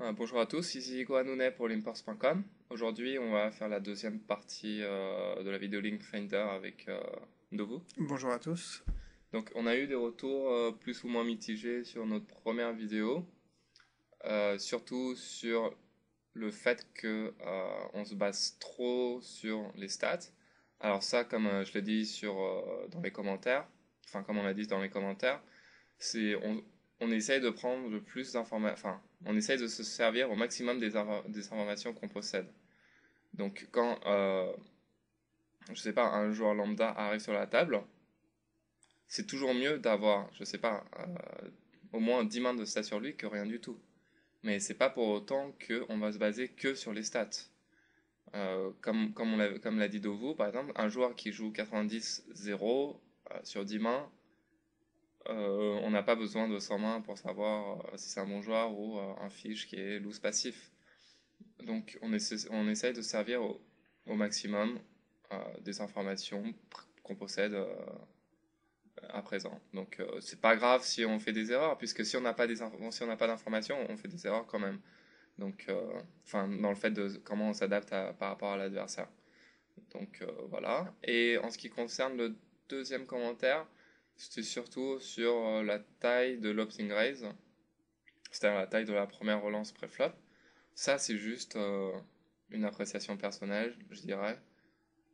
Bonjour à tous, ici Gohan Nounet pour limports.com. Aujourd'hui, on va faire la deuxième partie de la vidéo Link Finder avec Ndovu. Bonjour à tous. Donc, on a eu des retours plus ou moins mitigés sur notre première vidéo, surtout sur le fait que on se base trop sur les stats. Alors ça, comme je l'ai dit dans les commentaires, enfin comme on l'a dit dans les commentaires, c'est on essaye de prendre le plus d'informations, enfin, on essaye de se servir au maximum des informations qu'on possède. Donc, quand, je sais pas, un joueur lambda arrive sur la table, c'est toujours mieux d'avoir, je sais pas, au moins 10 mains de stats sur lui que rien du tout. Mais c'est pas pour autant qu'on va se baser que sur les stats. Comme l'a dit Dovu, par exemple, un joueur qui joue 90-0 sur 10 mains, on n'a pas besoin de 100 mains pour savoir si c'est un bon joueur ou un fiche qui est loose passif. Donc on essaye de servir au maximum des informations qu'on possède à présent. Donc c'est pas grave si on fait des erreurs, puisque si on n'a pas d'informations, on fait des erreurs quand même. Donc, enfin, dans le fait de comment on s'adapte par rapport à l'adversaire. Donc voilà. Et en ce qui concerne le deuxième commentaire, c'était surtout sur la taille de l'opting raise, c'est-à-dire la taille de la première relance pré-flop. Ça, c'est juste une appréciation personnelle, je dirais.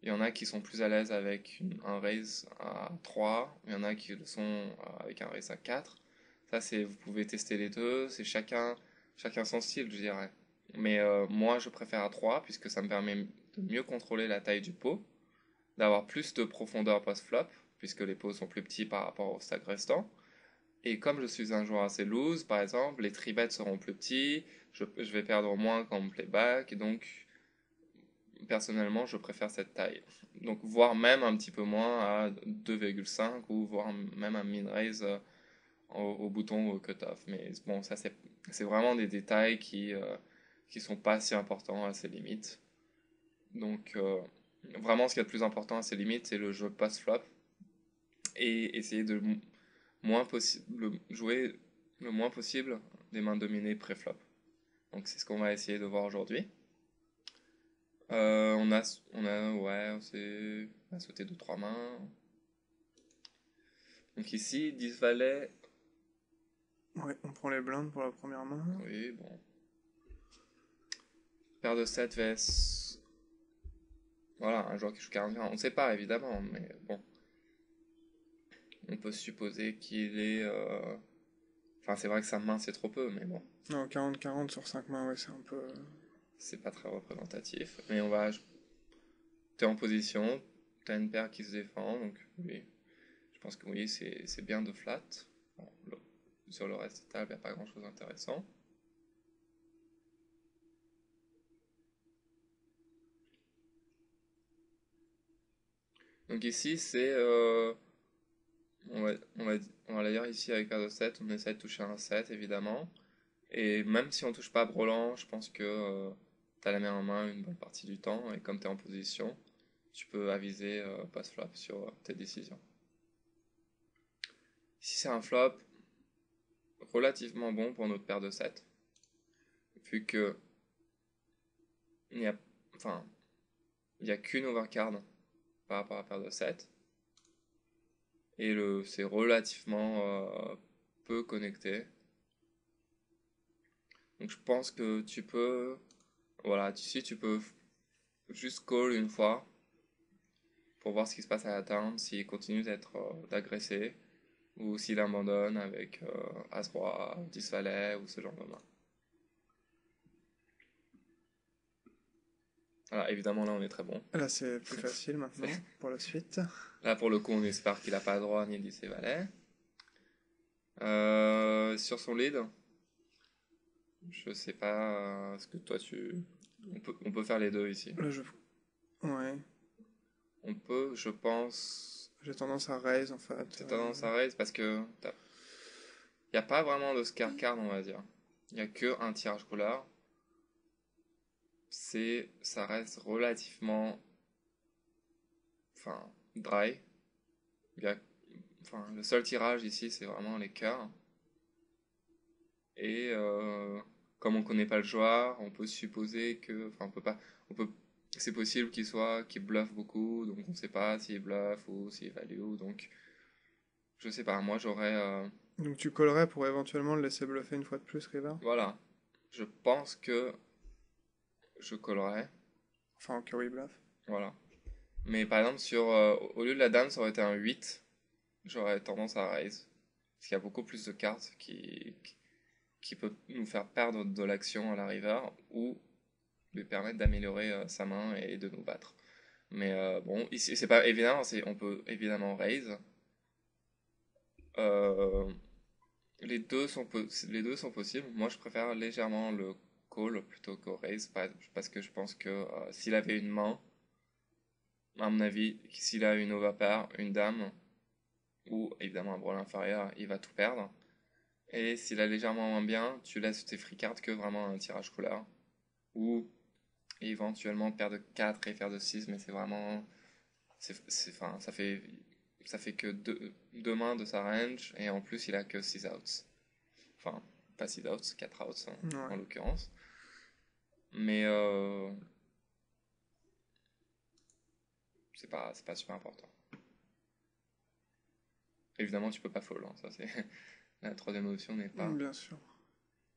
Il y en a qui sont plus à l'aise avec un raise à 3, il y en a qui le sont avec un raise à 4. Ça, vous pouvez tester les deux, c'est chacun son style, je dirais. Mais moi, je préfère à 3 puisque ça me permet de mieux contrôler la taille du pot, d'avoir plus de profondeur post-flop, puisque les pots sont plus petits par rapport au stack restant. Et comme je suis un joueur assez loose, par exemple, les tribets seront plus petits, je vais perdre moins quand on playback, et donc personnellement je préfère cette taille. Donc voire même un petit peu moins à 2,5 ou voire même un min-raise au bouton ou au cut-off. Mais bon, ça c'est vraiment des détails qui sont pas si importants à ces limites. Donc vraiment ce qui est le plus important à ces limites c'est le jeu post-flop et essayer de jouer le moins possible des mains dominées pré-flop. Donc c'est ce qu'on va essayer de voir aujourd'hui. Ouais, on a sauté de trois mains. Donc ici, 10 valets. Ouais, on prend les blindes pour la première main. Oui, bon. Paire de 7 vs. Voilà, un joueur qui joue 41. On ne sait pas, évidemment, mais bon. On peut supposer qu'il est. Enfin, c'est vrai que sa main, c'est trop peu, mais bon. Non, 40-40 sur 5 mains, ouais, c'est un peu. C'est pas très représentatif. Mais on va. T'es en position, t'as une paire qui se défend, donc oui. Je pense que oui, c'est bien de flat. Bon, sur le reste de table, il n'y a pas grand chose d'intéressant. Donc ici, on va, on va, on va la dire ici avec paire de 7, on essaie de toucher un 7 évidemment. Et même si on touche pas Brelan, je pense que tu as la main en main une bonne partie du temps. Et comme tu es en position, tu peux aviser passe-flop sur tes décisions. Ici, c'est un flop relativement bon pour notre paire de 7. Vu que il n'y a, enfin, il y a qu'une overcard par rapport à la paire de 7. Et c'est relativement peu connecté. Donc je pense que tu peux, voilà, si tu peux juste call une fois pour voir ce qui se passe à la turn, s'il continue d'agresser ou s'il abandonne avec As-Roi, 10 valet ou ce genre de main. Voilà, évidemment là on est très bon. Là, c'est plus facile maintenant pour la suite. Là pour le coup on espère qu'il a pas droit ni 10 et valet. Sur son lead, je sais pas ce que toi tu... On peut faire les deux ici. Là, je. Ouais. On peut, je pense... J'ai tendance à raise en fait. T'as tendance à raise parce que il n'y a pas vraiment de scare card, on va dire. Il n'y a que un tirage couleur. Ça reste relativement, enfin, dry. Le seul tirage ici, c'est vraiment les cœurs. Et comme on connaît pas le joueur, on peut supposer que, enfin on peut pas, on peut, c'est possible qu'il bluffe beaucoup, donc on sait pas s'il bluffe ou s'il value, donc je sais pas, moi j'aurais, Donc tu collerais pour éventuellement le laisser bluffer une fois de plus, River? voilà, je pense que je collerais, Enfin, au cas où il bluffe. voilà. Mais par exemple, au lieu de la dame, ça aurait été un 8, j'aurais tendance à raise. Parce qu'il y a beaucoup plus de cartes qui peuvent nous faire perdre de l'action à la river ou lui permettre d'améliorer sa main et de nous battre. Mais bon, ici, c'est pas évident, on peut évidemment raise. Euh, les deux sont possibles. Moi, je préfère légèrement le call plutôt qu'au raise parce que je pense que s'il avait une main, à mon avis, s'il a une overpair, une dame, ou évidemment un brawl inférieur, il va tout perdre. Et s'il a légèrement moins bien, tu laisses tes free cards que vraiment un tirage couleur. Ou éventuellement paire de 4 et faire de 6, mais c'est vraiment. Enfin, ça fait que deux mains de sa range, et en plus il a que 6 outs. Enfin, pas 6 outs, 4 outs en Ouais. l'occurrence. Mais c'est pas super important. Évidemment, tu peux pas fold, hein, ça c'est. La troisième option n'est pas. Bien sûr.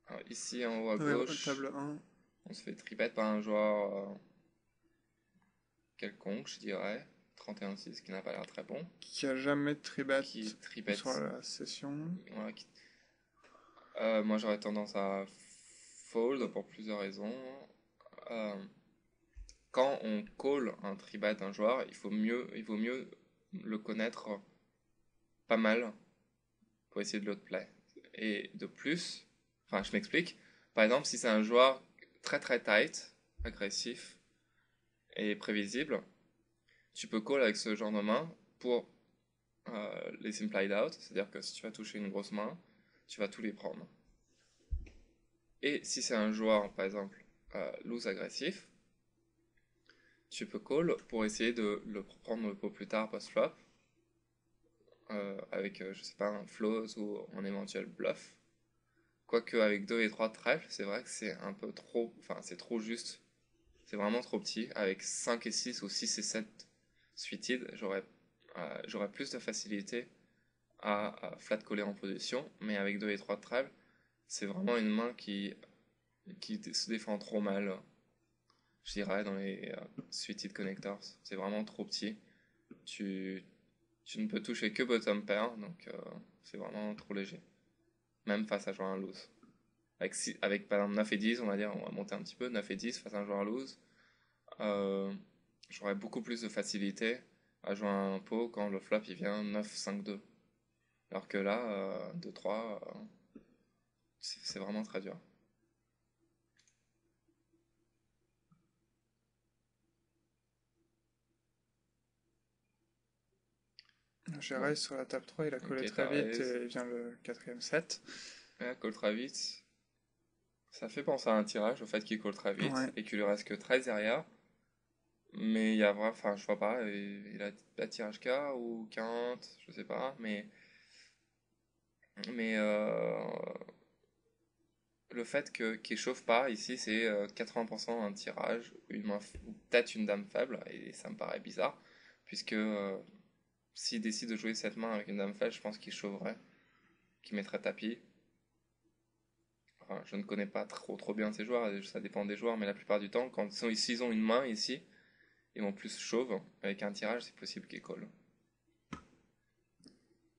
Alors, ici en haut à Ouais, gauche, table 1. on se fait tripette par un joueur quelconque, je dirais. 31-6, qui n'a pas l'air très bon. Qui a jamais de tribet Qui sur tripette. la session. Voilà, moi j'aurais tendance à fold pour plusieurs raisons. Euh, Quand on call un tribet d'un joueur, il vaut mieux le connaître pas mal pour essayer de l'outplay. Et de plus, enfin je m'explique, par exemple si c'est un joueur très très tight, agressif et prévisible, tu peux call avec ce genre de main pour les implied out, c'est-à-dire que si tu vas toucher une grosse main, tu vas tous les prendre. Et si c'est un joueur, par exemple, loose agressif, tu peux call pour essayer de le prendre pour plus tard post-flop, avec, je sais pas, un float ou un éventuel bluff. Quoique avec 2 et 3 trèfles, c'est vrai que c'est un peu trop, enfin c'est trop juste. C'est vraiment trop petit. Avec 5 et 6 ou 6 et 7 suited, j'aurais plus de facilité à flat coller en position, mais avec 2 et 3 de trèfle, c'est vraiment une main qui se défend trop mal, je dirais, dans les suited connectors. C'est vraiment trop petit. Tu, tu ne peux toucher que bottom pair, donc c'est vraiment trop léger. Même face à joueur un loose. Avec par exemple 9 et 10, on va dire, on va monter un petit peu, 9 et 10 face à un joueur loose, euh, j'aurais beaucoup plus de facilité à jouer un pot quand le flop il vient 9-5-2. Alors que là, 2-3, c'est vraiment très dur. J'ai Bon, raise sur la table 3, il a collé ok, très t'as vite raise. et il vient le quatrième set. Ouais, call très vite. Ça fait penser à un tirage, au fait qu'il call très vite Ouais. et qu'il lui reste que 13 derrière. Mais il y a vraiment, enfin, je vois pas, il a pas tirage K ou quinte, je sais pas, mais le fait qu'il chauffe pas ici, c'est 80% un tirage, une main, ou peut-être une dame faible, et ça me paraît bizarre, puisque s'il décide de jouer cette main avec une dame faible, je pense qu'il chaufferait, qu'il mettrait tapis. Enfin, je ne connais pas trop bien ces joueurs, ça dépend des joueurs, mais la plupart du temps, quand s'ils ont une main ici, ils vont plus chauve, avec un tirage, c'est possible qu'ils collent.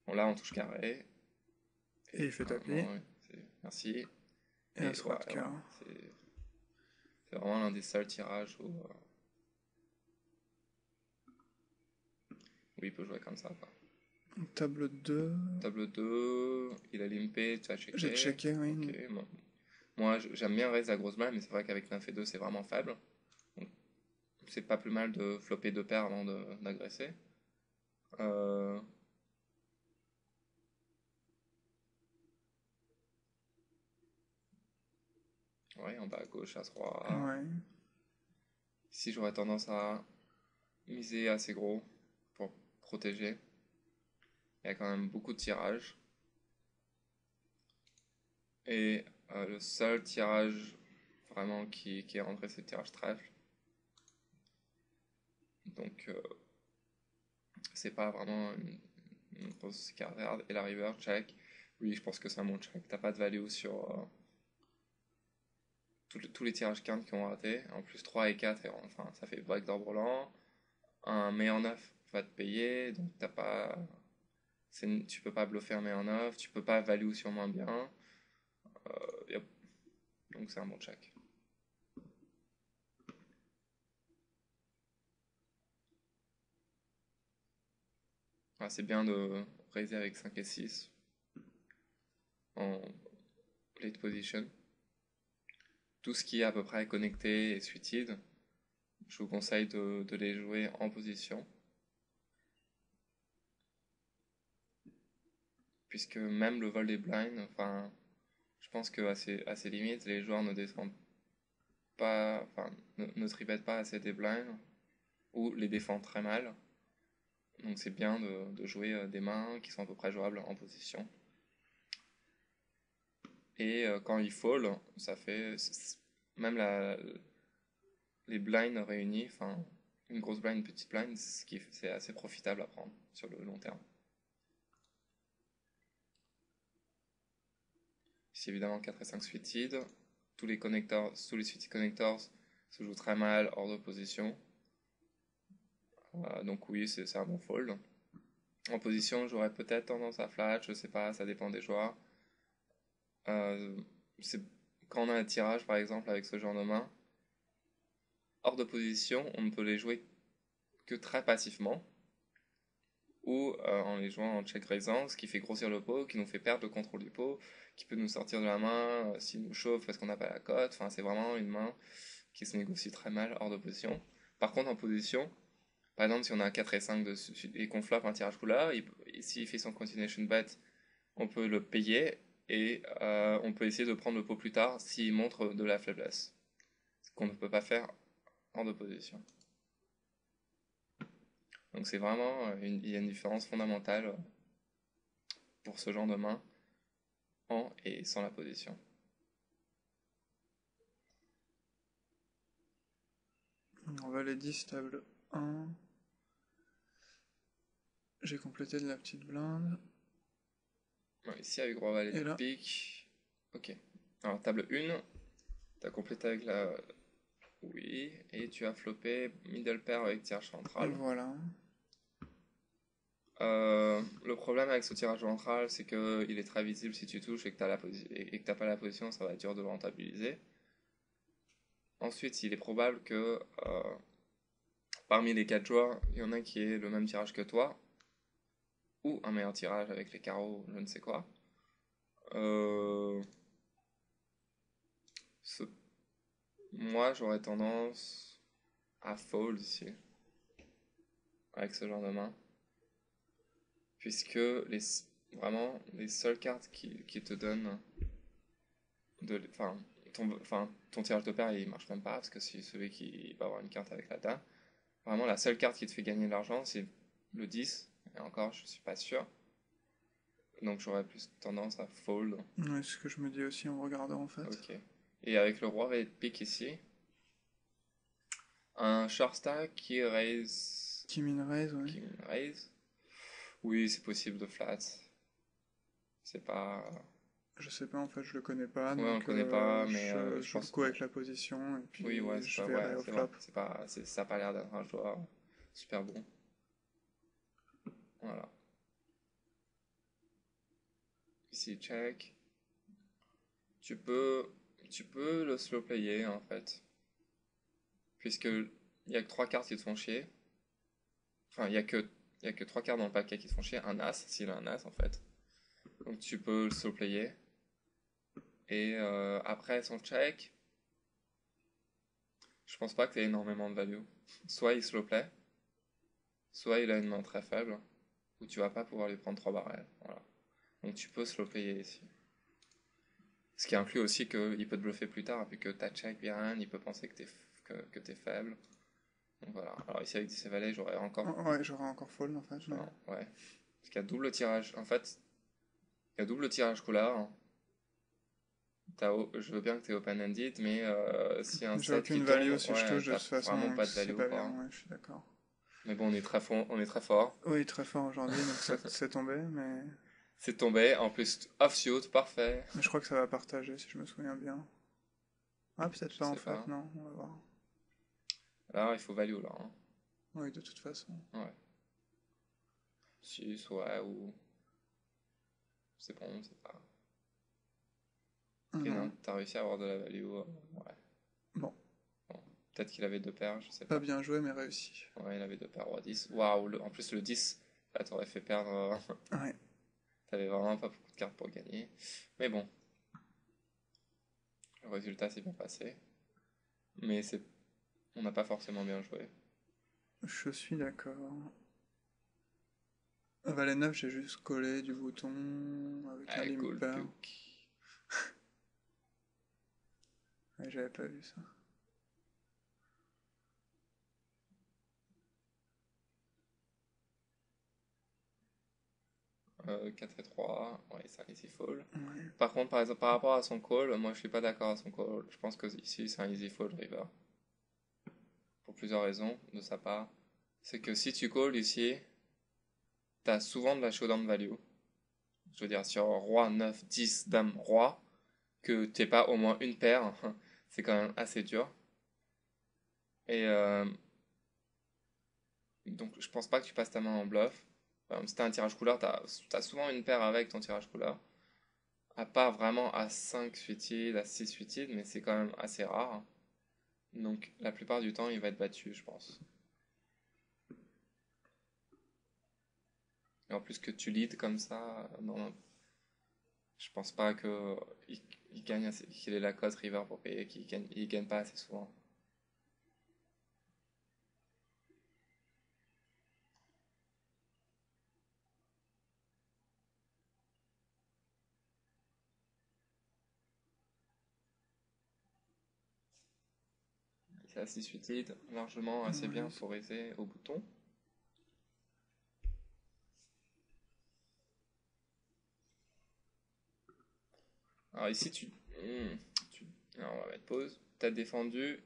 Bon, là, on touche carré. Et il fait tapis. Non, ouais, merci. Et un Et swat ouais, card. c'est vraiment l'un des seuls tirages où il peut jouer comme ça, quoi. Table 2. Table 2, il a limpé, tu as J'ai checké. checké, oui. Ok, moi j'aime bien raise la grosse main, mais c'est vrai qu'avec 9 et 2 c'est vraiment faible. Donc c'est pas plus mal de flopper deux paires avant d'agresser. Euh, ouais, en bas à gauche, à 3. Ouais. Ici j'aurais tendance à miser assez gros pour protéger. Il y a quand même beaucoup de tirages. Et Le seul tirage vraiment qui est rentré, c'est le tirage trèfle. Donc c'est pas vraiment une grosse carte. Et la river, check. Oui, je pense que c'est un bon check. T'as pas de value sur tous les tirages cartes qui ont raté. En plus 3 et 4, enfin ça fait backdoor brûlant. Un meilleur 9 va te payer, donc t'as pas. Tu peux pas bluffer un meilleur 9, tu peux pas value sur moins bien. Yep. Donc c'est un bon check. C'est bien de raiser avec 5 et 6 en late position. Tout ce qui est à peu près connecté et suited, je vous conseille de les jouer en position. Puisque même le vol des blinds, enfin, je pense qu'à ces limites, les joueurs ne descendent pas, enfin, ne tribettent pas assez des blinds ou les défendent très mal. Donc c'est bien de jouer des mains qui sont à peu près jouables en position. Et quand il fall, ça fait même les blinds réunis, enfin une grosse blind, une petite blind, c'est assez profitable à prendre sur le long terme. Ici évidemment 4 et 5 suited, tous les suited connectors se jouent très mal hors de position. Donc oui, c'est un bon fold. En position, j'aurais peut-être tendance à flat, je sais pas, ça dépend des joueurs. Euh, quand on a un tirage par exemple avec ce genre de main, hors de position, on ne peut les jouer que très passivement ou en les jouant en check raisant, ce qui fait grossir le pot, qui nous fait perdre le contrôle du pot, qui peut nous sortir de la main s'il nous chauffe parce qu'on n'a pas la cote. Enfin, c'est vraiment une main qui se négocie très mal hors de position. Par contre, en position, par exemple, si on a un 4 et 5 et qu'on flop un tirage couleur, s'il fait son continuation bet, on peut le payer et on peut essayer de prendre le pot plus tard s'il montre de la faiblesse, ce qu'on ne peut pas faire hors de position. Donc c'est vraiment, il y a une différence fondamentale pour ce genre de main en et sans la position. On va les 10, table 1. J'ai complété de la petite blinde. Ici avec roi valet Et de là, pique. Ok. Alors table 1, tu as complété avec la. Oui, et tu as floppé middle pair avec tirage central. voilà. Le problème avec ce tirage ventral, c'est que il est très visible si tu touches et que t'as pas la position, ça va être dur de le rentabiliser. Ensuite, il est probable que parmi les 4 joueurs, il y en a qui ait le même tirage que toi, ou un meilleur tirage avec les carreaux, je ne sais quoi. Euh, ce- Moi, j'aurais tendance à fold ici, avec ce genre de main, puisque vraiment les seules cartes qui te donnent enfin, ton tirage de paire il marche même pas, parce que si celui qui va avoir une carte avec la dame, vraiment la seule carte qui te fait gagner de l'argent c'est le 10, et encore je suis pas sûr, donc j'aurais plus tendance à fold. Ouais, c'est ce que je me dis aussi en regardant en fait. Ok. Et avec le roi va être pique ici, un short stack qui raise. Qui min raise, ouais. Qui raise. Oui, c'est possible de flat. C'est pas. Je sais pas, en fait, je le connais pas, Ouais, on le donc connaît pas, mais je je joue le pense. coup avec la position et Oui, ouais, puis c'est je pas. verrai Ouais, au c'est vrai. flop. Ça a pas l'air d'être un joueur super bon. Voilà. Ici, check. Tu peux, tu peux le slow player en fait. Puisque il y a que 3 cartes qui te font chier. Enfin, il y a que 3 cartes dans le paquet qui te font chier. Un as, s'il a un as en fait. Donc tu peux le slow player. Et après son check, je pense pas que tu aies énormément de value. Soit il slow play, soit il a une main très faible, où tu vas pas pouvoir lui prendre 3 barrels. Voilà. Donc tu peux slow player ici. Ce qui inclut aussi qu'il peut te bluffer plus tard, vu que t'as check bien, il peut penser que t'es faible. Donc voilà. Alors ici avec 10 valets, j'aurais encore. Oh, ouais, j'aurais encore fold en fait. Mais... Ouais. Parce qu'il y a double tirage. En fait, il y a double tirage couleur. Je veux bien que tu aies open-ended, mais s'il y a un J'ai set qui aucune tombe, value si je ouais, touche, de t'as toute vraiment façon, pas de c'est value, pas bien, quoi. ouais, je suis d'accord. Mais bon, on est très fort. Oui, très fort aujourd'hui, donc c'est tombé, mais... C'est tombé, en plus offsuit, parfait. mais je crois que ça va partager, si je me souviens bien. Ah, peut-être Je pas en sais fait, pas. non, on va voir. Là, il faut value, là, hein. Oui, de toute façon. Ouais. 6, ouais, ou... C'est bon, c'est pas... Ok, non, Non. t'as réussi à avoir de la value, ouais. Bon, Bon. Peut-être qu'il avait deux paires, je sais pas pas. bien joué, mais réussi. Ouais, il avait deux paires roi 10. Waouh, en plus le 10, là, t'aurais fait perdre... Ouais, T'avais vraiment pas beaucoup de cartes pour gagner. Mais bon, le résultat s'est bien passé. Mais c'est... On n'a pas forcément bien joué. je suis d'accord. Valet 9, j'ai juste collé du bouton avec un Ah, cool, limper. puke. Ouais, j'avais pas vu ça. 4 et 3, ouais, c'est un easy fall. Ouais. Par contre, par exemple, par rapport à son call, moi je suis pas d'accord à son call. Je pense que ici c'est un easy fall river. Pour plusieurs raisons de sa part. C'est que si tu call ici, t'as souvent de la showdown value. Je veux dire, sur roi, 9, 10, dame, roi, que t'aies pas au moins une paire, c'est quand même assez dur. Et donc je pense pas que tu passes ta main en bluff. Si t'as un tirage couleur, t'as souvent une paire avec ton tirage couleur. À part vraiment à 5 suicides, à 6 suicides, mais c'est quand même assez rare. Donc la plupart du temps, il va être battu, je pense. Et en plus que tu leads comme ça, non, je pense pas que il gagne qu'il ait la cote river pour payer, il gagne pas assez souvent. C'est assez suicide, largement assez bien Ouais, pour raiser au bouton. Alors ici, alors on va mettre pause. T'as défendu.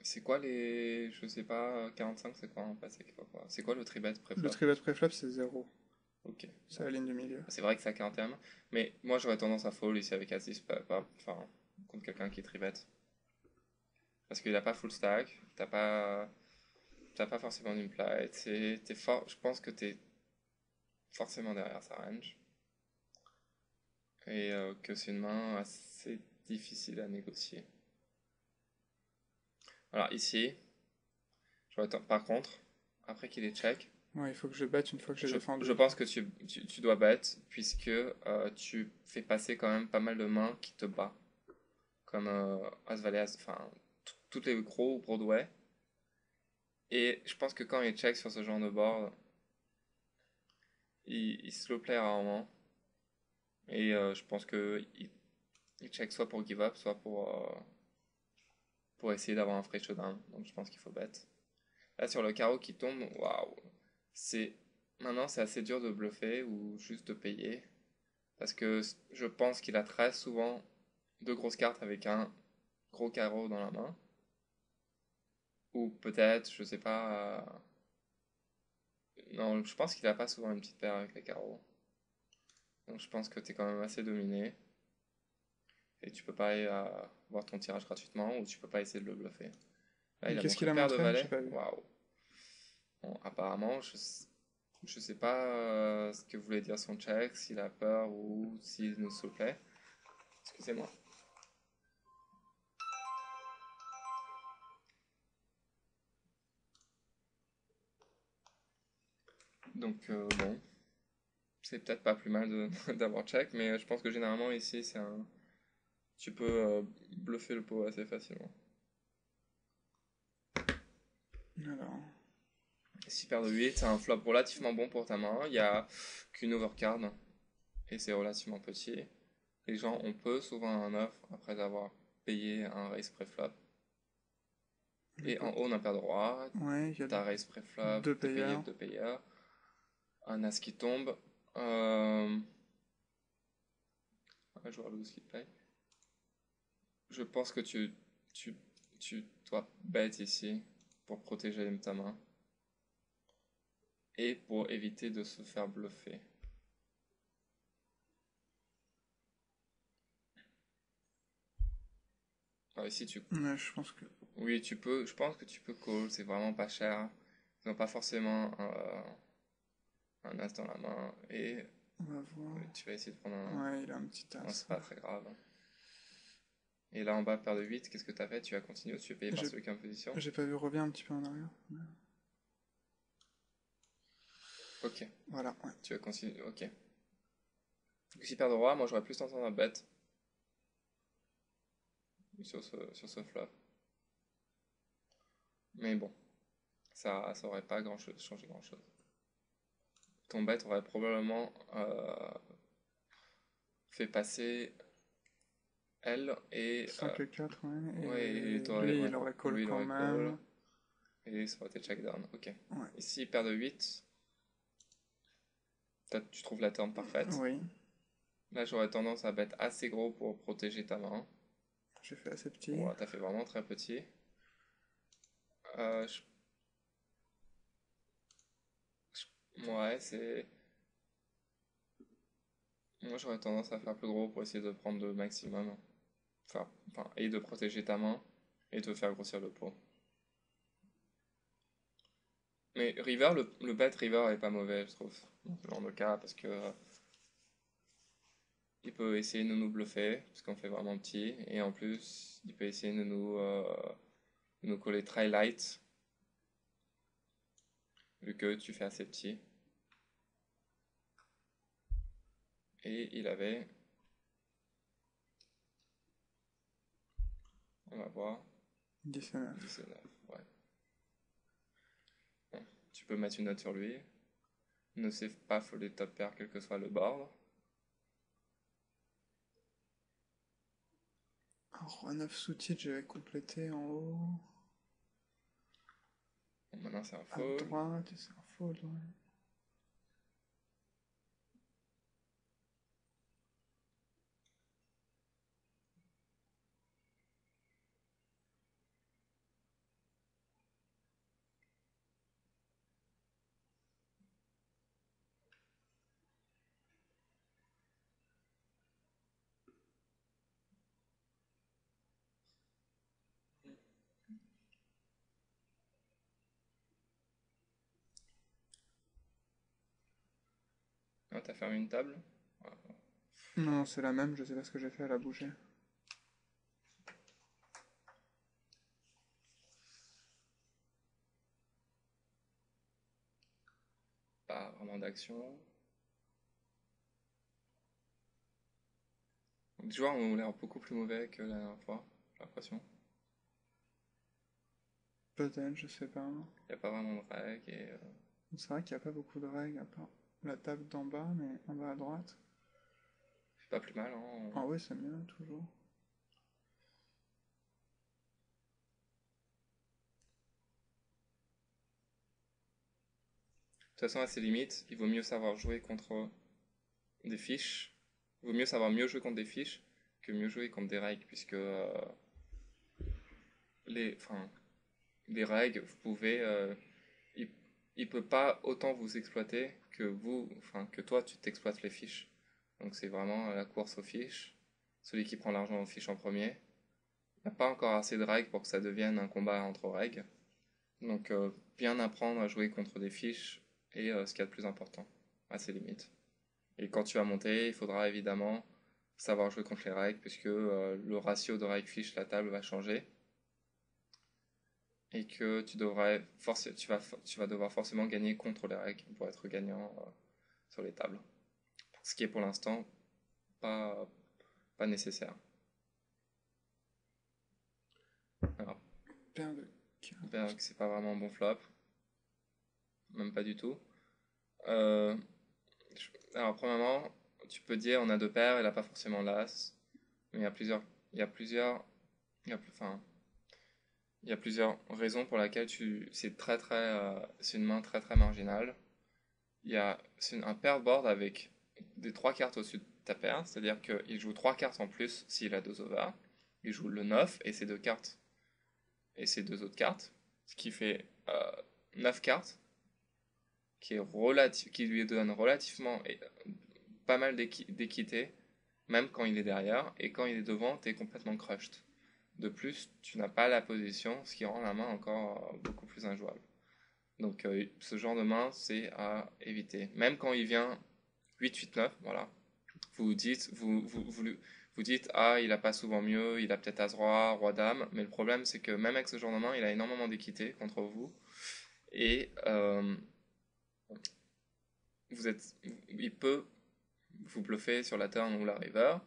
C'est quoi les. Je sais pas, 45, c'est quoi en fait? C'est quoi le tribet le préflop? tribet préflop, c'est 0. Ok. C'est Bon. la ligne du milieu. C'est vrai que c'est à 41. Mais moi, j'aurais tendance à fold ici avec Asis, enfin, contre quelqu'un qui tribet. Parce qu'il a pas full stack, t'as pas forcément une plate. T'es fort, je pense que t'es forcément derrière sa range. Et que c'est une main assez difficile à négocier. Alors ici, par contre, après qu'il est check, Ouais, il faut que je batte une fois que j'ai je défendu. pense que tu dois bet, puisque tu fais passer quand même pas mal de mains qui te bat. Comme As-Valet, enfin, toutes les gros Broadway. Et je pense que quand il check sur ce genre de board, il slow play rarement. Et je pense que il check soit pour give up, soit pour essayer d'avoir un free showdown. Donc je pense qu'il faut bet. Là, sur le carreau qui tombe, waouh. C'est, Maintenant, c'est assez dur de bluffer ou juste de payer. Parce que je pense qu'il a très souvent deux grosses cartes avec un gros carreau dans la main. Ou peut-être, je sais pas. Non, je pense qu'il a pas souvent une petite paire avec les carreaux. Donc je pense que tu es quand même assez dominé. Et tu peux pas voir ton tirage gratuitement ou tu peux pas essayer de le bluffer. Là, Et il a qu'est-ce montré qu'il a paire de montré? J'ai valets. pas vu. Waouh. Bon, apparemment, je sais pas ce que voulait dire son check, s'il a peur ou s'il nous se plaît. Excusez-moi. Donc bon, c'est peut-être pas plus mal d'avoir check, mais je pense que généralement ici, tu peux bluffer le pot assez facilement. Alors, 6 paires de 8, c'est un flop relativement bon pour ta main. Il n'y a qu'une overcard et c'est relativement petit. Les gens ont peu souvent un offre après avoir payé un raise préflop. Et en haut, on a paire de roi, ouais, il y a t'as raise préflop, deux t'es payé payeurs. deux payeurs, un as qui tombe. Euh, Un joueur loose qui paye. Je pense que tu dois bet ici pour protéger ta main. Et pour éviter de se faire bluffer. Alors ici tu... Ouais, je pense que... Oui, tu peux, je pense que tu peux call, c'est vraiment pas cher. Ils n'ont pas forcément un as dans la main. Et On va voir. tu vas essayer de prendre un... Ouais, il a un petit Non, as. c'est pas très grave. Et là en bas, paire de 8, qu'est-ce que t'as fait? Tu as continué ou tu es payé par J'ai celui qui est en position? j'ai pas vu, reviens un petit peu en arrière. Ouais. Ok, Voilà, ouais. tu as continué, ok. Donc ici paire de roi, moi j'aurais plus tendance à bet sur ce flop. Mais bon, ça aurait pas changé grand chose. Ton bet aurait probablement fait passer elle et 5 et 4, ouais. ouais, Et lui, il aurait call lui, il quand aurait call même. et ça aurait été check down. Ok. Ouais. Ici, paire de 8, tu trouves la turn parfaite. Oui, Là, j'aurais tendance à bet assez gros pour protéger ta main. j'ai fait assez petit. Ouais, t'as fait vraiment très petit. Euh, je- Ouais, c'est. Moi, j'aurais tendance à faire plus gros pour essayer de prendre le maximum. Enfin, et de protéger ta main et de faire grossir le pot. Mais River, le bet River est pas mauvais, je trouve, dans ce genre de cas, parce que il peut essayer de nous bluffer, parce qu'on fait vraiment petit, et en plus, il peut essayer de nous coller très light, vu que tu fais assez petit. Et il avait, on va voir, 19. 19, ouais. Bon, tu peux mettre une note sur lui. Ne save pas foller top pair, quel que soit le board. Un roi 9 sous-titre, j'avais complété en haut. Bon, maintenant c'est un À fold. droite, c'est un fold, ouais. Ah, t'as fermé une table? Ouais. Non, c'est la même, je sais pas ce que j'ai fait, elle a bougé. Pas vraiment d'action. Les joueurs ont l'air beaucoup plus mauvais que la dernière fois, j'ai l'impression. Peut-être, je sais pas. Il n'y a pas vraiment de règles et C'est vrai qu'il n'y a pas beaucoup de règles à part la table d'en bas, mais en bas à droite. c'est pas plus mal, hein. Ah oui, c'est mieux, toujours. De toute façon, à ses limites, il vaut mieux savoir jouer contre des fiches. Il vaut mieux savoir mieux jouer contre des fiches que mieux jouer contre des règles, puisque enfin, les règles, vous pouvez, il, il peut pas autant vous exploiter que vous, enfin, que toi, tu t'exploites les fiches. Donc c'est vraiment la course aux fiches. Celui qui prend l'argent aux fiches en premier. Il n'y a pas encore assez de règles pour que ça devienne un combat entre règles. Donc bien apprendre à jouer contre des fiches est ce qu'il y a de plus important, à ses limites. Et quand tu vas monter, il faudra évidemment savoir jouer contre les règles, puisque le ratio de règles-fiches, la table va changer. Et que tu vas devoir forcément gagner contre les règles pour être gagnant sur les tables. Ce qui est pour l'instant pas, pas nécessaire. Alors, Paire de 4. Berg, c'est pas vraiment un bon flop. Même pas du tout. Euh, alors, premièrement, tu peux dire on a deux paires, il a pas forcément l'as. Mais il y a plusieurs. Il y a plusieurs. Enfin, il y a plusieurs raisons pour lesquelles c'est une main très très marginale. C'est un pair board avec des trois cartes au-dessus ta paire, c'est-à-dire qu'il joue 3 cartes en plus s'il a 2 over, il joue le 9 et ses 2 cartes, et ses 2 autres cartes, ce qui fait 9 cartes, qui lui donne relativement pas mal d'équité, même quand il est derrière, et quand il est devant, tu es complètement crushed. De plus, tu n'as pas la position, ce qui rend la main encore beaucoup plus injouable. Donc ce genre de main, c'est à éviter. Même quand il vient 8-8-9, voilà, vous dites, vous dites, ah, il a pas souvent mieux, il a peut-être As-Roi, Roi-Dame, mais le problème, c'est que même avec ce genre de main, il a énormément d'équité contre vous, et il peut vous bluffer sur la turn ou la river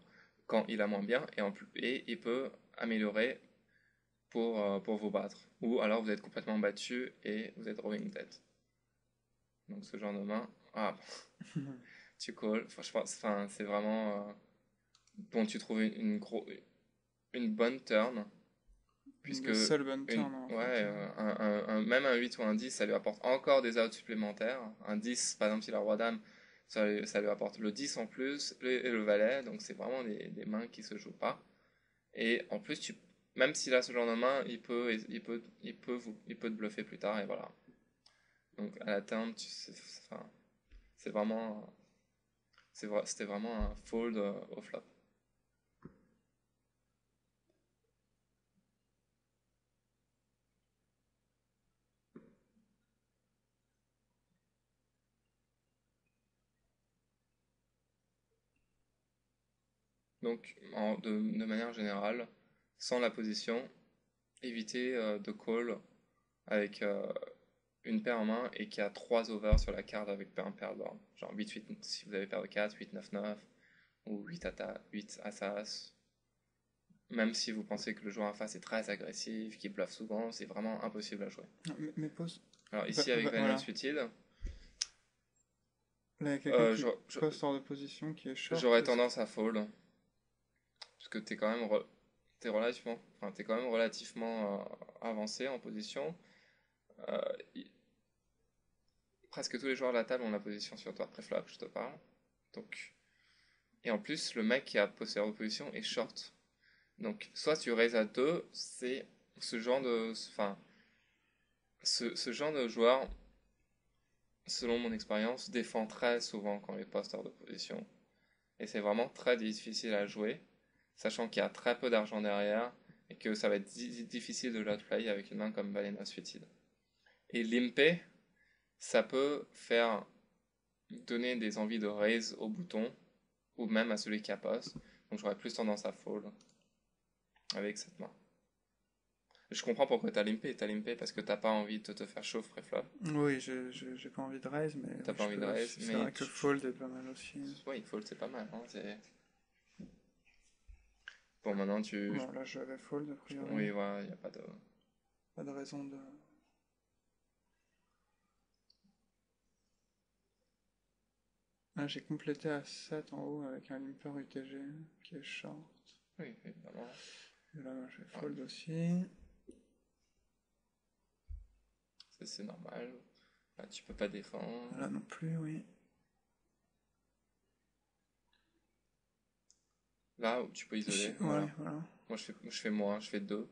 quand il a moins bien, et il peut améliorer pour vous battre. Ou alors vous êtes complètement battu et vous êtes drawing dead. Donc ce genre de main, tu call. Enfin, c'est vraiment bon. Tu trouves une bonne turn, puisque Une seule bonne turn, en ouais, fait. même un 8 ou un 10, ça lui apporte encore des outs supplémentaires. Un 10, par exemple, s'il a Roi-Dame, ça lui apporte le 10 en plus et le Valet. Donc c'est vraiment des mains qui se jouent pas. Et en plus, même s'il a ce genre de main, il peut te bluffer plus tard, et voilà. Donc à la turn, enfin, c'est vraiment, c'était vraiment un fold au flop. Donc de manière générale, sans la position, évitez de call avec une paire en main et qui a 3 overs sur la carte avec un paire d'or. Genre 8-8 si vous avez paire de 4, 8-9-9 ou 8 As-As. Même si vous pensez que le joueur en face est très agressif, qu'il bluffe souvent, c'est vraiment impossible à jouer. Mais pose. Alors ici avec Vanilla Suited, Là, il y a quelqu'un qui poste hors de position qui est short. J'aurais tendance à fold. Parce que t'es quand même, t'es quand même relativement avancé en position. Euh, Presque tous les joueurs de la table ont la position sur toi pré-flop, je te parle. Donc, et en plus, le mec qui a posté hors de position est short. Donc, soit tu raises à 2, c'est ce genre de. Enfin, ce genre de joueur, selon mon expérience, défend très souvent quand il poste hors de position. Et c'est vraiment très difficile à jouer, sachant qu'il y a très peu d'argent derrière et que ça va être difficile de l'outplay avec une main comme Balena Suited. Et limper, ça peut faire donner des envies de raise au bouton ou même à celui qui a poste. Donc j'aurais plus tendance à fold avec cette main. Je comprends pourquoi t'as limpé parce que t'as pas envie de te faire chauffe pré-flop. Oui, j'ai pas envie de raise, mais t'as pas envie de raise, c'est vrai que fold est pas mal aussi. Oui, fold c'est pas mal. Hein, bon, maintenant tu. Bon, là je vais fold a priori. Oui, voilà, y a pas de. Pas de raison de. Là j'ai complété à 7 en haut avec un limper UTG qui est short. Oui, évidemment. Et là je vais fold aussi. C'est normal. Là, tu peux pas défendre. Là non plus, oui. Là où tu peux isoler. Voilà. Moi je fais moins, je fais 2.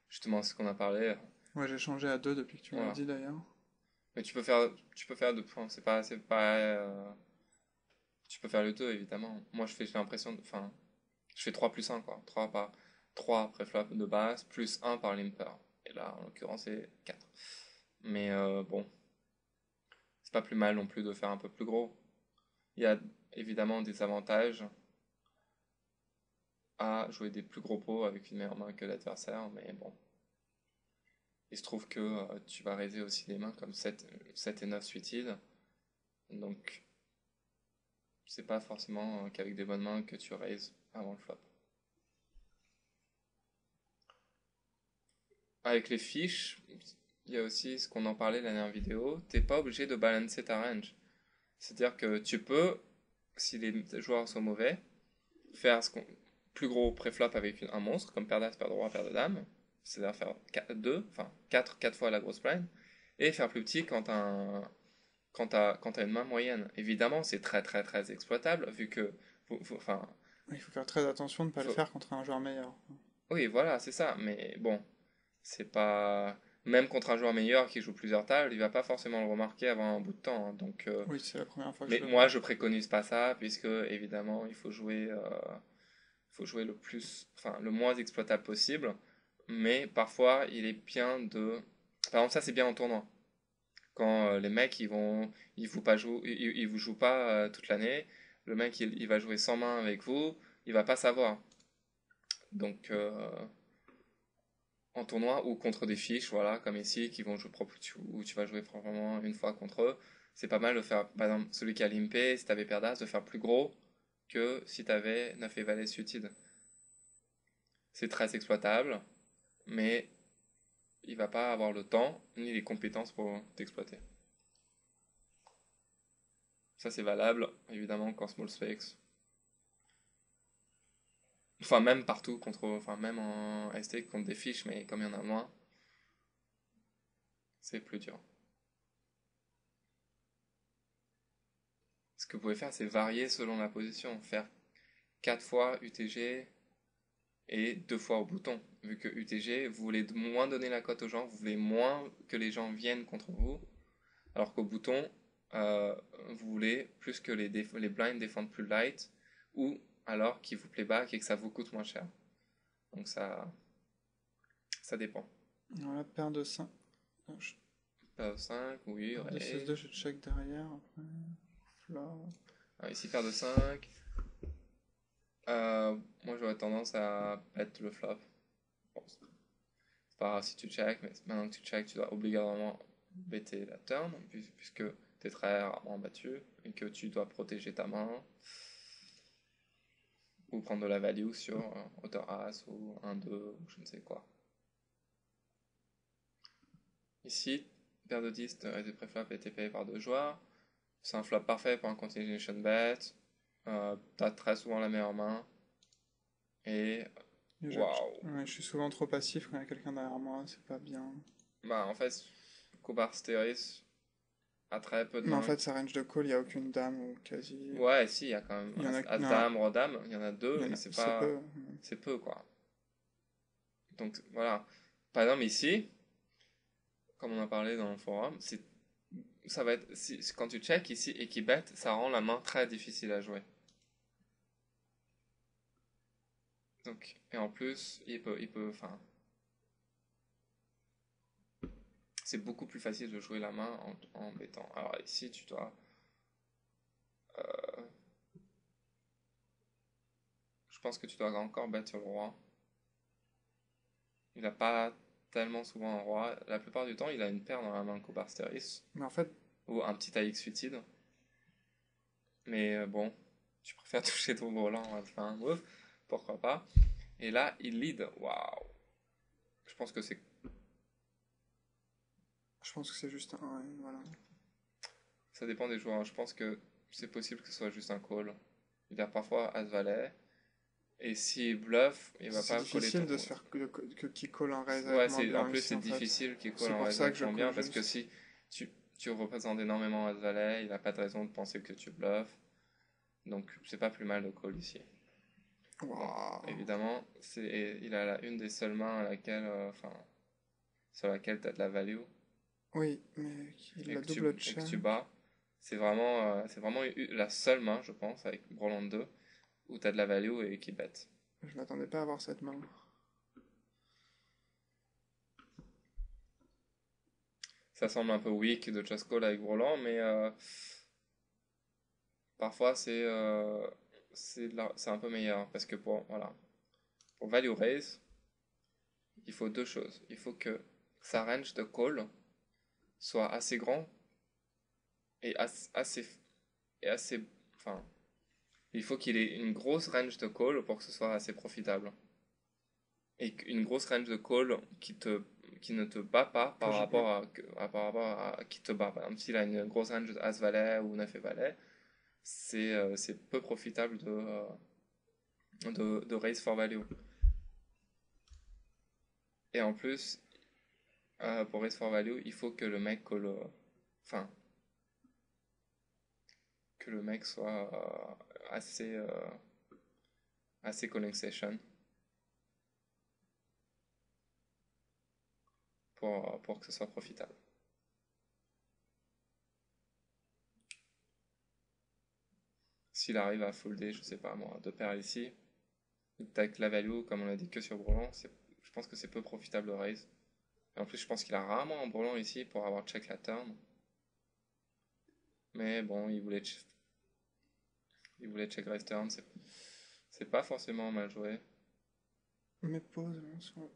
Justement, c'est ce qu'on a parlé. Ouais, j'ai changé à 2 depuis que tu m'as dit d'ailleurs. Mais tu peux faire 2 points, c'est pas, tu peux faire le 2 évidemment. Moi j'ai l'impression, enfin, je fais 3 plus 1 quoi. 3 pré-flop de base, plus 1 par limper. Et là, en l'occurrence, c'est 4. Mais bon, c'est pas plus mal non plus de faire un peu plus gros. Il y a évidemment des avantages à jouer des plus gros pots avec une meilleure main que l'adversaire, mais bon. Il se trouve que tu vas raiser aussi des mains comme 7 et 9 suited. Donc, c'est pas forcément qu'avec des bonnes mains que tu raises avant le flop. Avec les fiches, il y a aussi ce qu'on en parlait la dernière vidéo, t'es pas obligé de balancer ta range. C'est-à-dire que tu peux, si les joueurs sont mauvais, faire plus gros préflop avec un monstre, comme paire d'as, paire de roi, paire de dame, c'est-à-dire faire 4 fois la grosse blind, et faire plus petit quand t'as une main moyenne. Évidemment, c'est très très très exploitable, vu que Enfin, Il faut faire très attention de ne pas le faut- faire contre un joueur meilleur. oui, voilà, c'est ça. Mais bon, c'est pas. Même contre un joueur meilleur qui joue plusieurs tables, il va pas forcément le remarquer avant un bout de temps, hein. Donc, Oui, c'est la première fois que mais je le moi, vois. je préconise pas ça, puisque évidemment, il faut jouer le plus, enfin, le moins exploitable possible. Mais parfois, il est bien de. Par exemple, ça, c'est bien en tournoi. Quand les mecs, ils vous jouent pas toute l'année. Le mec, il va jouer sans main avec vous, il va pas savoir. Donc, en tournoi ou contre des fiches, voilà, comme ici, qui vont jouer où tu vas jouer probablement une fois contre eux. C'est pas mal de faire, par exemple, celui qui a limpé, si t'avais paire d'as, de faire plus gros que si t'avais 9 et valet suited. C'est très exploitable, mais il va pas avoir le temps ni les compétences pour t'exploiter. Ça, c'est valable, évidemment, qu'en small stakes. Enfin, même partout, enfin, même en ST contre des fiches, mais comme il y en a moins, c'est plus dur. Ce que vous pouvez faire, c'est varier selon la position. Faire 4 fois UTG et 2 fois au bouton. Vu que UTG, vous voulez moins donner la cote aux gens, vous voulez moins que les gens viennent contre vous, alors qu'au bouton, euh, vous voulez plus que les blinds défendent plus light, ou alors qu'ils vous play back et que ça vous coûte moins cher. Donc ça dépend. Voilà, paire de 5. Paire 5, oui, De raise. 16-2, je check derrière. Après, flop. Ici, paire de 5. Moi, j'aurais tendance à bet le flop. Bon, c'est pas grave si tu check, mais maintenant que tu check, tu dois obligatoirement bêter la turn, puisque tu es très rarement battu et que tu dois protéger ta main ou prendre de la value sur hauteur as ou 1-2 ou je ne sais quoi. Ici, paire de 10 de raise préflop a été payé par deux joueurs. C'est un flop parfait pour un continuation bet. T'as très souvent la meilleure main. Et waouh! Ouais, je suis souvent trop passif quand il y a quelqu'un derrière moi, c'est pas bien. Bah, en fait, Kobar Steris a très peu de Mais en mains. fait, sa range de call, il n'y a aucune dame ou quasi. Ouais, si, il y a quand même Il y en a, non, As-Dame, Roi-Dame, il y en a il deux, y en et a, c'est c'est pas. peu. C'est peu, quoi. Donc, voilà. Par exemple, ici, comme on a parlé dans le forum, ça va être. Quand tu check ici et qu'il bet, ça rend la main très difficile à jouer. Donc, et en plus, enfin, c'est beaucoup plus facile de jouer la main en bêtant. Alors ici, tu dois. euh, je pense que tu dois encore bet sur le roi. Il n'a pas tellement souvent un roi. La plupart du temps, il a une paire dans la main, Kobar Steris. Mais en fait, Ou un petit AX suited. Mais bon, tu préfères toucher ton volant à te faire un move. Pourquoi pas. Et là, il lead. Waouh. Je pense que c'est. je pense que c'est juste un. Ouais, voilà. Ça dépend des joueurs. Je pense que c'est possible que ce soit juste un call. Il a parfois As-Valet. Et s'il bluff, il va C'est pas coller ton. difficile de se faire que qui colle un raise Ouais, avec moins en bien plus ici c'est en fait. difficile qu'il colle C'est en pour raise ça que je vachement bien colle parce que juste. si tu représentes énormément As-Valet, il a pas de raison de penser que tu bluffes. Donc c'est pas plus mal de call ici. Bon, Waouh. évidemment, il a une des seules mains enfin, sur laquelle tu as de la value Oui, mais il et la que tu, double et que check. tu bats. C'est vraiment la seule main, je pense, avec Broland 2, où tu as de la value et qui bet. Je m'attendais pas à avoir cette main. Ça semble un peu weak de just call avec Broland, mais parfois c'est un peu meilleur parce que voilà, pour value raise, il faut deux choses. Il faut que sa range de call soit assez grand et assez, enfin, il faut qu'il ait une grosse range de call pour que ce soit assez profitable. Et une grosse range de call qui ne te bat pas Que je... par rapport à qui te bat. Par exemple, s'il a une grosse range de As-Valet ou 9 et Valet, c'est peu profitable de raise for value. Et en plus, pour raise for value, il faut que le mec enfin, que le mec soit assez, assez calling station pour que ce soit profitable. S'il arrive à folder, je sais pas moi, deux paires ici, avec la value, comme on l'a dit que sur Brelan, je pense que c'est peu profitable de raise. Et en plus, je pense qu'il a rarement un Brelan ici pour avoir check la turn. Mais bon, il voulait check raise turn, c'est pas forcément mal joué. Mes pauses sont.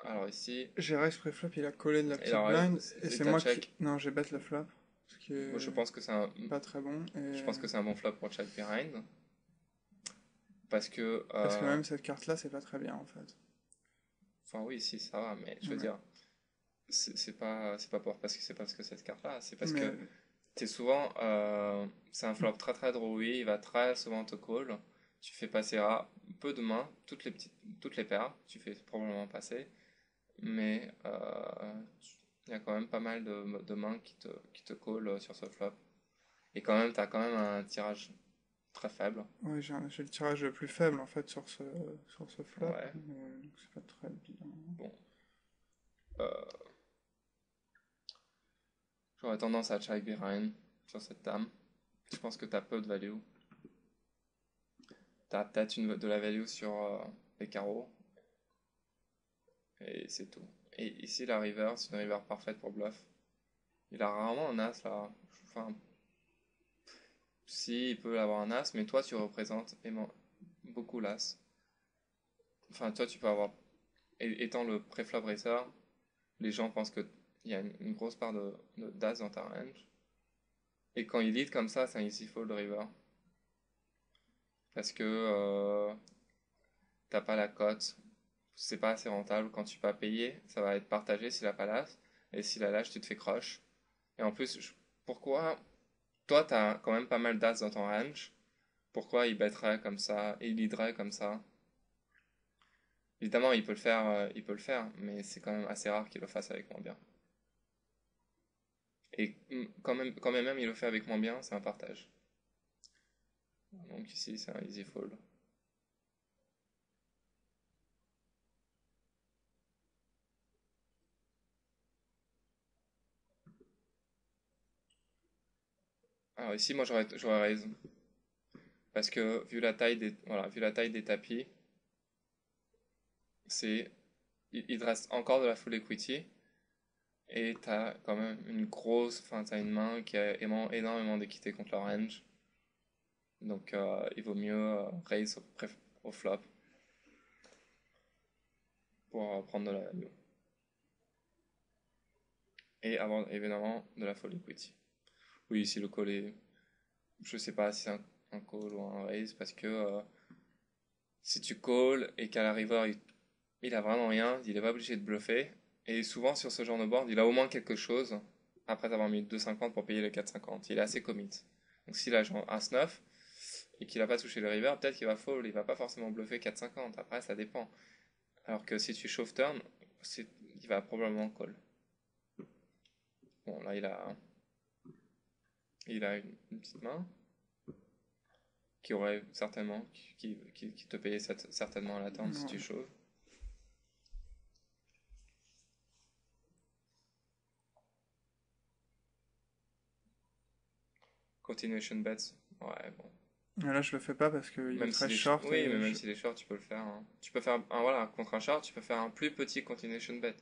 Alors ici, J'ai raise préflop, il a collé de la et petite alors, blind, et et c'est t'as moi qui. check. Non, j'ai bet le flop, ce qui Moi, est pas très bon. je pense que c'est un bon flop pour check behind. Parce que, Parce que même cette carte-là, c'est pas très bien en fait. enfin oui, si ça va, mais je veux Ouais. dire, parce que c'est parce que cette carte-là, c'est parce Mais que t'es souvent, c'est un flop très très drawy, il va très souvent te call. Tu fais passer à peu de mains, toutes les paires, tu fais probablement passer, mais il y a quand même pas mal de mains qui te call sur ce flop. Et quand même, t'as quand même un tirage très faible. ouais, j'ai le tirage le plus faible en fait sur ce flop, Ouais, donc c'est pas très bien. bon. Euh, J'aurais tendance à check behind sur cette dame. Je pense que t'as peu de value. T'as peut-être de la value sur les carreaux. Et c'est tout. Et ici, la river, c'est une river parfaite pour bluff. Il a rarement un as là. Enfin, si, il peut avoir un as, mais toi, tu représentes beaucoup l'as. Enfin, toi, tu peux avoir. Étant le pré-flop racer, les gens pensent qu'il y a une grosse part d'as dans ta range. Et quand il lead comme ça, c'est un easy fold river. Parce que t'as pas la cote, c'est pas assez rentable. Quand tu vas payer, ça va être partagé si la palace. Et si la lâche, tu te fais crush. Et en plus, pourquoi toi, t'as quand même pas mal d'as dans ton range. Pourquoi il bêterait comme ça et il leaderait comme ça? Évidemment, il peut le faire, mais c'est quand même assez rare qu'il le fasse avec moins bien. Et quand même il le fait avec moins bien, c'est un partage. Donc ici, c'est un easy fold. Alors ici, moi, j'aurais raison. Parce que vu la taille des tapis, c'est, il te reste encore de la full equity. Et t'as quand même enfin, t'as une main qui a énormément d'équité contre la range. Donc il vaut mieux raise au flop pour prendre de la value. Et avoir évidemment de la full equity. Oui, si le call est. Je sais pas si c'est un call ou un raise parce que si tu call et qu'à la river il a vraiment rien, il est pas obligé de bluffer. Et souvent sur ce genre de board, il a au moins quelque chose après avoir mis 2,50 pour payer les 4,50. Il est assez commit. Donc s'il a genre As-9 et qu'il a pas touché le river, peut-être qu'il va fold, il va pas forcément bluffer 4,50. Après, ça dépend. Alors que si tu shove turn, il va probablement call. Bon, là il a une petite main qui aurait certainement, qui te payait certainement à l'attente si tu Ouais. chauves. Continuation bets, ouais, bon. Et là, je le fais pas parce qu'il est Même très s'il est short oui, mais et même s'il est short, tu peux le faire, hein. Tu peux faire voilà, contre un short, tu peux faire un plus petit continuation bet.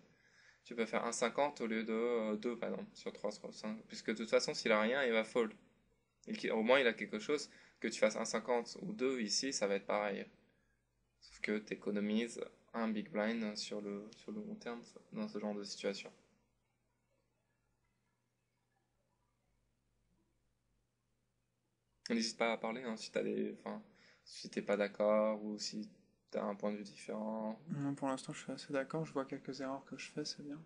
Tu peux faire un 50 au lieu de 2 par exemple, sur 3 sur 5. Puisque de toute façon, s'il a rien, il va fold. Au moins, il a quelque chose. Que tu fasses un 50 ou 2 ici, ça va être pareil. Sauf que tu économises un big blind sur le long terme dans ce genre de situation. N'hésite pas à parler hein, si enfin, si t'es pas d'accord ou si t'as un point de vue différent. non, pour l'instant, je suis assez d'accord. Je vois quelques erreurs que je fais, c'est bien.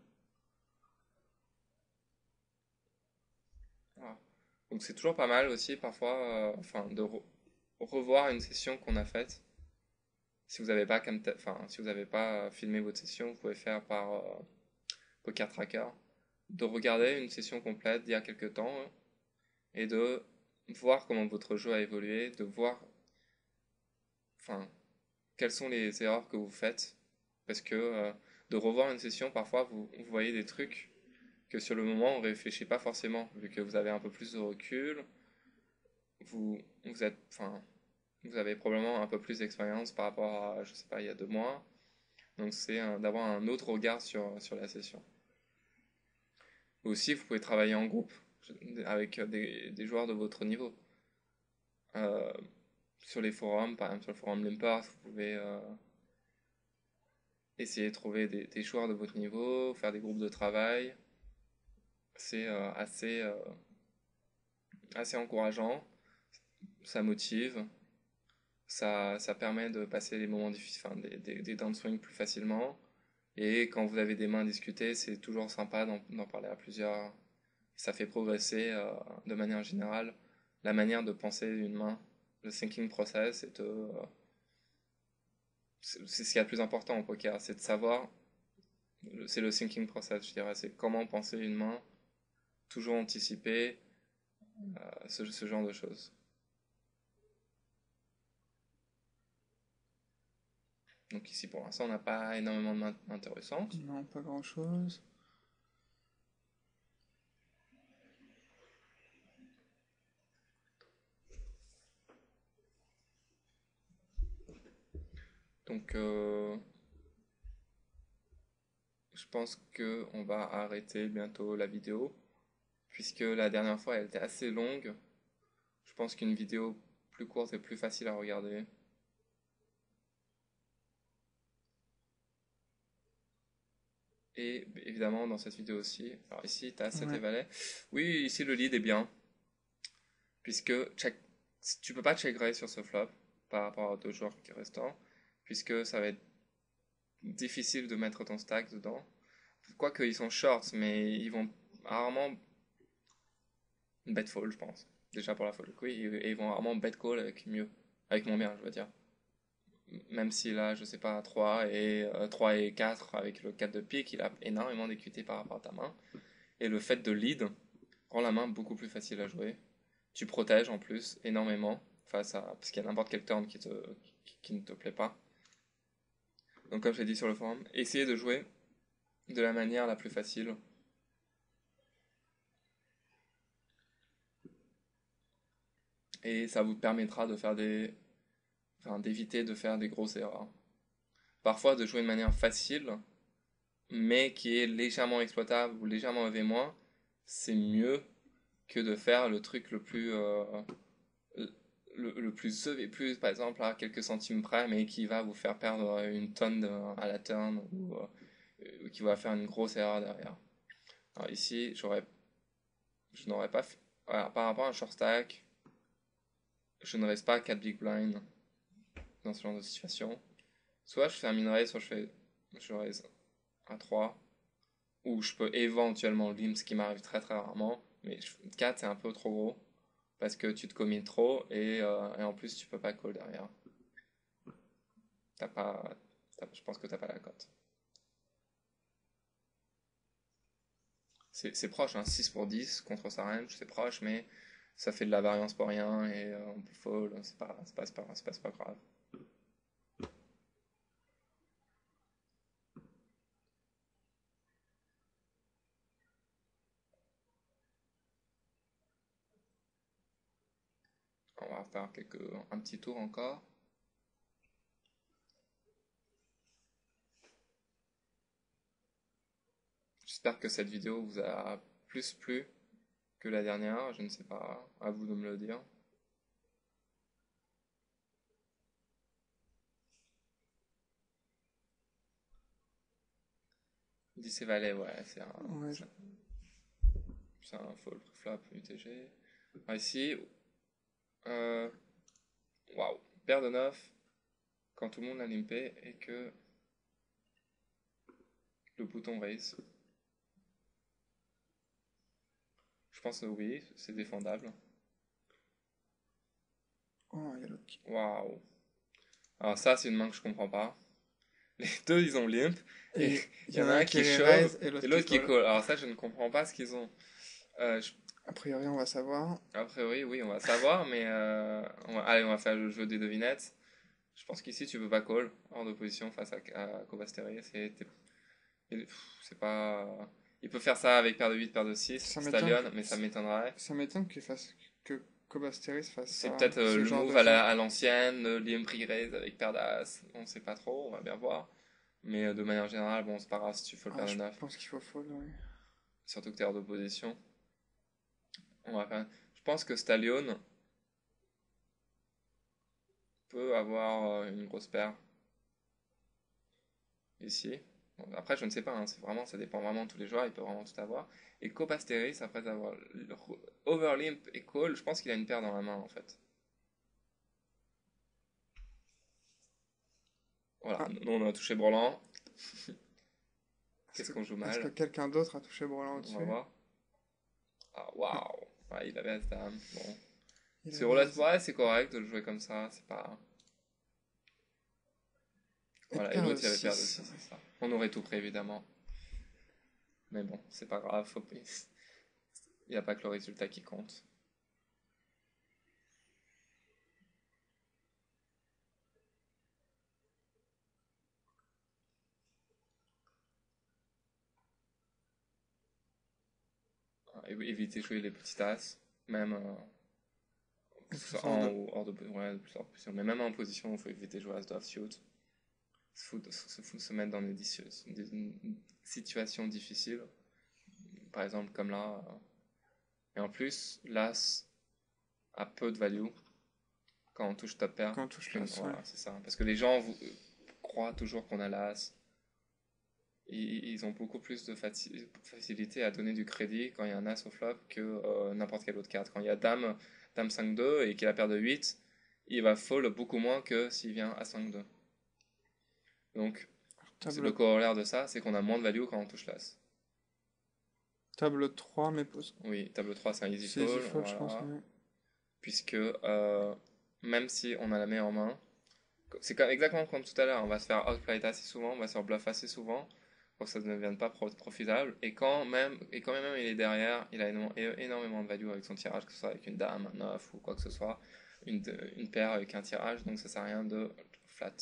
Voilà. Donc c'est toujours pas mal aussi parfois enfin, revoir une session qu'on a faite. Si vous n'avez pas, enfin, si vous avez pas filmé votre session, vous pouvez faire par Poker Tracker. De regarder une session complète d'il y a quelques temps et de voir comment votre jeu a évolué, de voir, enfin, quelles sont les erreurs que vous faites. Parce que de revoir une session, parfois, vous voyez des trucs que sur le moment, on ne réfléchit pas forcément, vu que vous avez un peu plus de recul, vous êtes, enfin, vous avez probablement un peu plus d'expérience par rapport à, je sais pas, il y a 2 mois. Donc c'est d'avoir un autre regard sur la session. Aussi, vous pouvez travailler en groupe avec des joueurs de votre niveau. Euh, sur les forums, par exemple sur le forum Limpers, vous pouvez essayer de trouver des joueurs de votre niveau, faire des groupes de travail. C'est assez encourageant, ça motive, ça permet de passer les moments difficiles, enfin, des downswings plus facilement. Et quand vous avez des mains discutées, c'est toujours sympa d'en parler à plusieurs. Ça fait progresser de manière générale la manière de penser une main. Le thinking process c'est ce qui est le plus important en poker, c'est de savoir, c'est le thinking process, je dirais, c'est comment penser une main, toujours anticiper ce genre de choses. Donc ici pour l'instant on n'a pas énormément de mains intéressantes. Non, pas grand-chose. Donc je pense que on va arrêter bientôt la vidéo, puisque la dernière fois elle était assez longue. Je pense qu'une vidéo plus courte est plus facile à regarder. Et évidemment dans cette vidéo aussi. Alors ici tu as 7 et Ouais. valet. Oui, ici le lead est bien, puisque tu peux pas check raise sur ce flop par rapport aux deux joueurs qui restants, puisque ça va être difficile de mettre ton stack dedans. Quoique ils sont shorts, mais ils vont rarement bet fold, je pense. Déjà pour la fold, oui, et ils vont rarement bet call avec mieux, avec moins bien, je veux dire. Même si là, je sais pas, 3 et 4 avec le 4 de pique, il a énormément d'équité par rapport à ta main. Et le fait de lead rend la main beaucoup plus facile à jouer. Tu protèges en plus énormément face à, parce qu'il y a n'importe quel turn qui ne te plaît pas. Donc comme j'ai dit sur le forum, essayez de jouer de la manière la plus facile. Et ça vous permettra de faire enfin, d'éviter de faire des grosses erreurs. Parfois de jouer de manière facile, mais qui est légèrement exploitable ou légèrement EV-, c'est mieux que de faire le truc le plus EV+, par exemple, à quelques centimes près, mais qui va vous faire perdre une tonne à la turn ou qui va faire une grosse erreur derrière. Alors ici, je n'aurais pas fait, voilà, par rapport à un short stack, je ne reste pas à 4 big blind dans ce genre de situation. Soit je fais un min-raise, soit je raise à 3, ou je peux éventuellement limp, ce qui m'arrive très très rarement, mais 4 c'est un peu trop gros, parce que tu te commits trop, et en plus tu peux pas call derrière. T'as pas, je pense que t'as pas la cote. C'est proche, hein, 6 pour 10 contre sa range, c'est proche, mais ça fait de la variance pour rien, et on peut fold, c'est pas grave. On va faire un petit tour encore. J'espère que cette vidéo vous a plus plu que la dernière, je ne sais pas, à vous de me le dire. 10 et valet, ouais, Ouais, c'est un fold flop UTG. Ah, ici, euh, waouh, paire de 9 quand tout le monde a limpé et que le bouton raise. Je pense que oui, c'est défendable. oh, il y a l'autre qui... Waouh. Alors ça, c'est une main que je comprends pas. Les deux, ils ont limp et Et il il y y en en a a un un qui qui les shove raise et et l'autre qui l'autre qui call. call. Alors ça, je ne comprends pas ce qu'ils ont. A priori, on va savoir. A priori, oui, on va savoir, mais allez, on va faire le jeu des devinettes. Je pense qu'ici, tu peux pas call hors d'opposition face à Cobasteri. C'est pas. Il peut faire ça avec paire de 8, paire de 6, Ça m'étonne Stallion, mais ça m'étonnerait. ça m'étonne que Cobasteris fasse C'est ça, peut-être ce le genre move de jeu. à l'ancienne, Liam Prigrez avec paire d'As. On sait pas trop, on va bien voir. Mais de manière générale, bon, c'est pas grave si tu fold Ah, paire de je 9. pense qu'il faut fold, oui. Surtout que t'es hors d'opposition. Je pense que Stallion peut avoir une grosse paire ici. Bon, après, je ne sais pas, hein, ça dépend vraiment de tous les joueurs, il peut vraiment tout avoir. Et Copasteris, après avoir Overlimp et Call, je pense qu'il a une paire dans la main en fait. Voilà, Ah, nous on a touché Brelan. est-ce Qu'est-ce que, qu'on joue est-ce que mal? quelqu'un d'autre a touché Brelan On va au-dessus? voir. Ah, Non, waouh! Ah, il avait As-Dame. Bon. il C'est avait relativement, ouais, c'est correct de le jouer comme ça, c'est pas. et Voilà, et paire de l'autre il avait paire de 6. 6, c'est ça. On aurait tout pris évidemment. Mais bon, c'est pas grave, il n'y a pas que le résultat qui compte. Éviter de jouer les petites As, même que ce soit Plus hors en de... ou hors de, ouais, plus hors de position. Mais même en position, il faut éviter de jouer As de offsuit. Se mettre dans des situations difficiles, par exemple comme là. Et en plus, l'As a peu de value quand on touche top pair. quand on touche l'as, ouais. Voilà, c'est ça. Parce que les gens croient toujours qu'on a l'As. Ils ont beaucoup plus de facilité à donner du crédit quand il y a un As au flop que n'importe quelle autre carte. Quand il y a Dame 5-2 et qu'il a paire de 8, il va fold beaucoup moins que s'il vient à 5-2. Donc, c'est le Table, corollaire de ça, c'est qu'on a moins de value quand on touche l'As. table 3, mais pose. Oui, table 3 c'est un easy C'est easy fold, fold, je pense, voilà. ouais. Puisque même si on a la meilleure main, c'est exactement comme tout à l'heure, on va se faire outplay assez souvent, on va se faire bluff assez souvent pour que ça ne devienne pas profitable. Et quand même il est derrière, il a énormément de value avec son tirage, que ce soit avec une dame, un 9 ou quoi que ce soit, une paire avec un tirage, donc ça sert à rien de flat.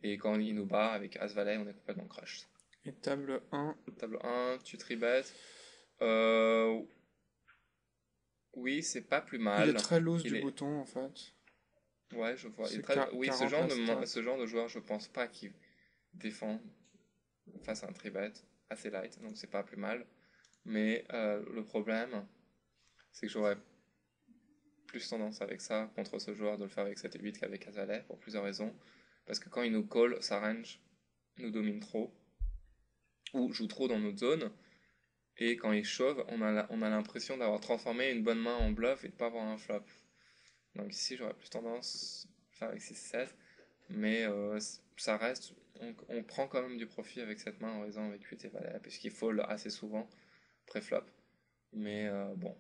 Et quand il nous bat avec As-Valet, on est complètement crush. Et table 1, Table 1, tu tribet. Euh, oui, c'est pas plus il est mal. très loose Il du est, bouton, en fait. ouais, je vois. C'est Oui, 40 la stat. ce genre de joueur, je pense pas qu'il défend face à un tribet assez light, donc c'est pas plus mal. Mais le problème, c'est que j'aurais plus tendance avec ça contre ce joueur de le faire avec 7 et 8 qu'avec As-Valet pour plusieurs raisons. Parce que quand il nous call, sa range nous domine trop ou joue trop dans notre zone. Et quand il shove, on a l'impression d'avoir transformé une bonne main en bluff et de pas avoir un flop. Donc ici, j'aurais plus tendance à faire avec 6-7. Mais ça reste. On prend quand même du profit avec cette main en raison avec 8 et valet, puisqu'il fold assez souvent pré-flop. Mais bon.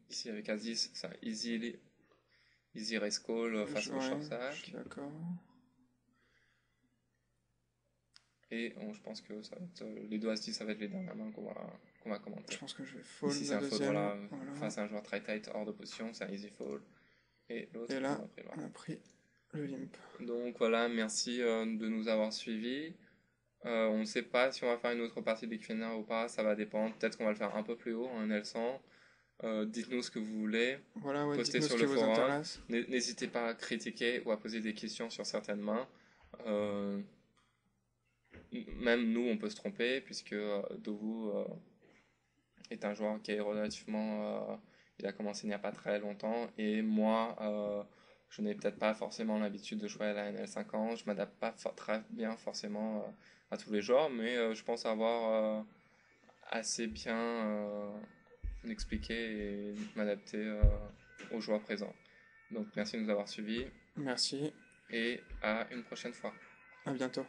Ici avec As-10, c'est un easy raise call face au short Ouais, je stack. suis d'accord. Et je pense que ça va être, les deux As-10, ça va être les dernières mains qu'on va Je commenter. pense que je vais Ici, fold c'est la un fold, deuxième. voilà, Voilà. face à un joueur très tight hors de position, c'est un easy fold. Et l'autre, Et on là, a pris là. on a pris le limp. Donc voilà, merci de nous avoir suivis. On ne sait pas si on va faire une autre partie de Big ou pas, ça va dépendre. Peut-être qu'on va le faire un peu plus haut, en L100. Dites-nous ce que vous voulez, Voilà, ouais, postez dites-nous ce sur qui le vous forum. intéresse. N'hésitez pas à critiquer ou à poser des questions sur certaines mains. Euh, Même nous, on peut se tromper, puisque Dovu est un joueur qui est relativement. Il a commencé il n'y a pas très longtemps, et moi, je n'ai peut-être pas forcément l'habitude de jouer à la NL50. Je m'adapte pas très bien forcément à tous les joueurs, mais je pense avoir assez bien expliqué et m'adapter aux joueurs présents. Donc merci de nous avoir suivis Merci. et à une prochaine fois. À bientôt.